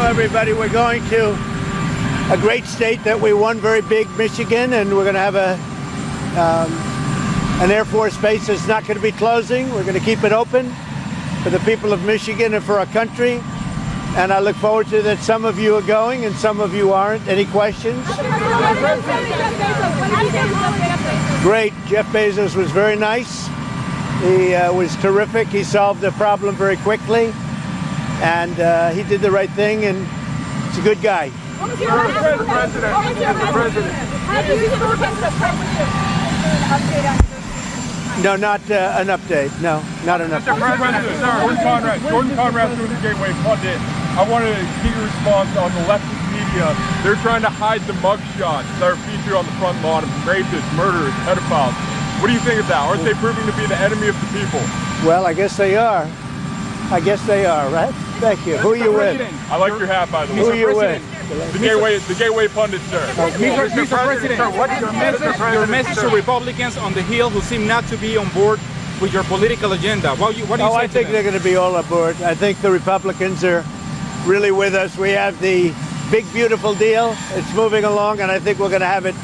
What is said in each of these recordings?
everybody. We're going to a great state that we won very big, Michigan, and we're going to have an Air Force base that's not going to be closing. We're going to keep it open for the people of Michigan and for our country. And I look forward to that. Some of you are going and some of you aren't. Any questions? Great. Jeff Bezos was very nice. He was terrific. He solved the problem very quickly. And he did the right thing, and he's a good guy. No, not an update. No, not an update. Mr. President, Jordan Conrad through the Gateway Pundit. I wanted to get your response on the leftist media. They're trying to hide the mugshots that are featured on the front lawn of rapists, murderers, pedophiles. What do you think of that? Aren't they proving to be the enemy of the people? Well, I guess they are. I guess they are, right? Thank you. Who are you with? I like your hat, by the way. Who are you with? The Gateway Pundit, sir. Mr. President, sir, what is your message to Republicans on the Hill who seem not to be on board with your political agenda? What do you say I think they're going to be all aboard. I think the Republicans are really with us. We have the big, beautiful deal. It's moving along, and I think we're going to have it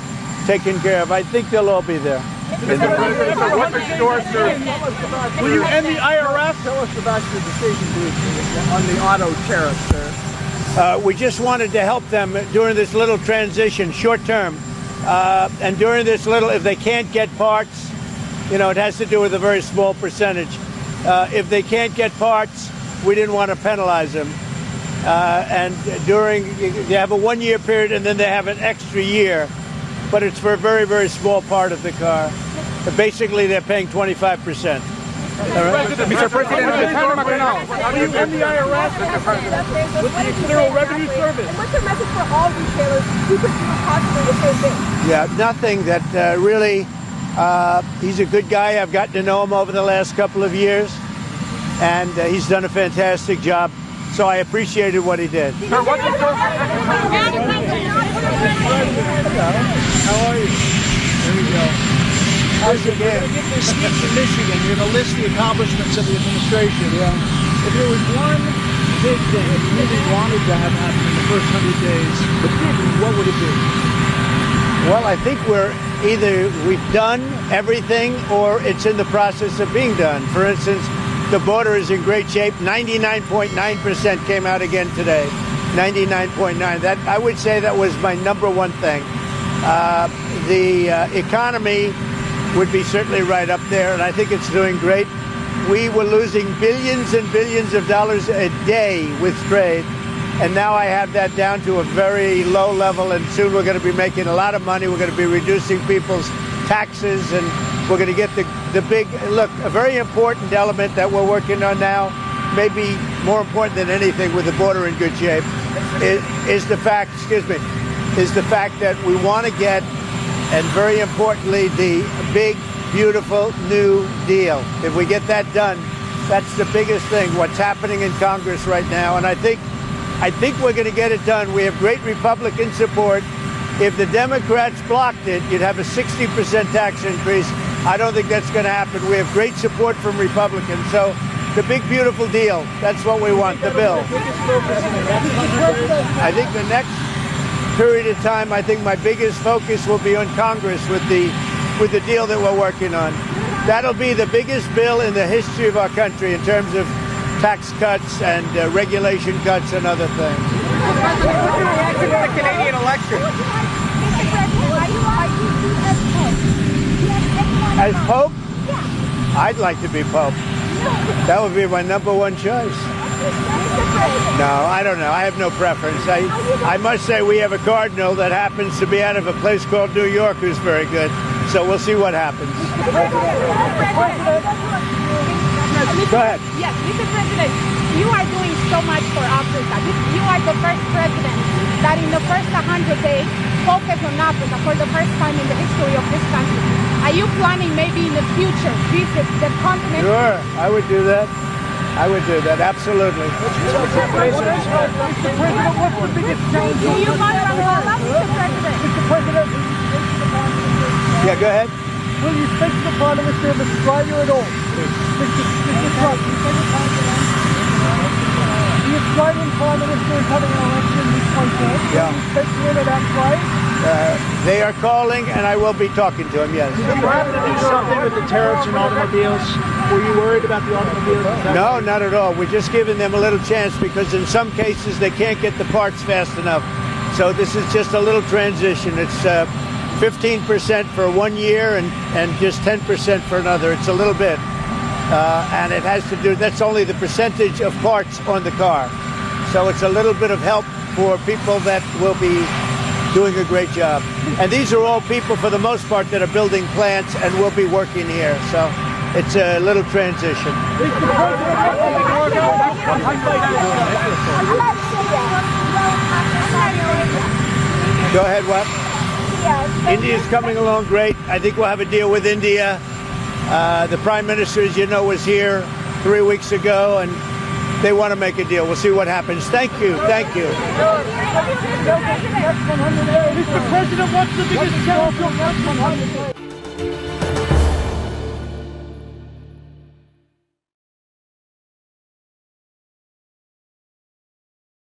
taken care of. I think they'll all be there. Mr. President, sir, what's in store, sir? Will you end the IRS? Tell us about your decision on the auto tariffs, sir. We just wanted to help them during this little transition, short term. And during this little, if they can't get parts, you know, it has to do with a very small percentage. If they can't get parts, we didn't want to penalize them. And they have a 1-year period, and then they have an extra year. But it's for a very, very small part of the car. But basically, they're paying 25%. All right? Mr. President, Will you end the IRS with the Internal Revenue Service? And what's your message for all retailers who could do possibly the same thing? Yeah, nothing that really, he's a good guy. I've gotten to know him over the last couple of years, and he's done a fantastic job. So I appreciated what he did. Sir, what's your How are you? There we go. How's your You're going to give this speech in Michigan. You're going to list the accomplishments of the administration. Yeah. If there was one big thing that you really wanted to have happen in the first 100 days, what would it be? Well, I think we've done everything, or it's in the process of being done. For instance, the border is in great shape. 99.9% came out again today. 99.9. That, I would say, that was my number one thing. The economy would be certainly right up there, and I think it's doing great. We were losing billions and billions of dollars a day with trade, and now I have that down to a very low level, and soon we're going to be making a lot of money. We're going to be reducing people's taxes, and we're going to get the big, look, a very important element that we're working on now, maybe more important than anything with the border in good shape, is the fact that we want to get, and very importantly, the big, beautiful new deal. If we get that done, that's the biggest thing, what's happening in Congress right now. And I think we're going to get it done. We have great Republican support. If the Democrats blocked it, you'd have a 60% tax increase. I don't think that's going to happen. We have great support from Republicans. So the big, beautiful deal, that's what we want, the bill. I think the next period of time, I think my biggest focus will be on Congress with the deal that we're working on. That'll be the biggest bill in the history of our country in terms of tax cuts and regulation cuts and other things. the Canadian election? As Pope? I'd like to be Pope. That would be my number one choice. No, I don't know. I have no preference. I must say we have a cardinal that happens to be out of a place called New York who's very good. So we'll see what happens. Go ahead. Yes, Mr. President, you are doing so much for Africa. You are the first president that in the first 100 days focused on Africa for the first time in the history of this country. Are you planning maybe in the future visit the continent? Sure, I would do that. I would do that, absolutely. Mr. President, what's the biggest challenge? Do you want Angola, Mr. President? Mr. President, Yeah, go ahead. will you speak to the Prime Minister of Australia at all? Mr. Trump, Australian Prime Minister is having an election this weekend. Yeah. Can you speak to him about trade? They are calling, and I will be talking to him, yes. You have to do something with the tariffs and automobiles. Were you worried about the automobiles? No, not at all. We're just giving them a little chance because in some cases they can't get the parts fast enough. So this is just a little transition. It's 15% for 1 year and just 10% for another. It's a little bit. And it has to do, that's only the percentage of parts on the car. So it's a little bit of help for people that will be doing a great job. And these are all people, for the most part, that are building plants and will be working here. So it's a little transition. Go ahead, what? India's coming along great. I think we'll have a deal with India. The Prime Minister, as you know, was here 3 weeks ago, and they want to make a deal. We'll see what happens. Thank you. Thank you. Mr. President, what's the biggest challenge?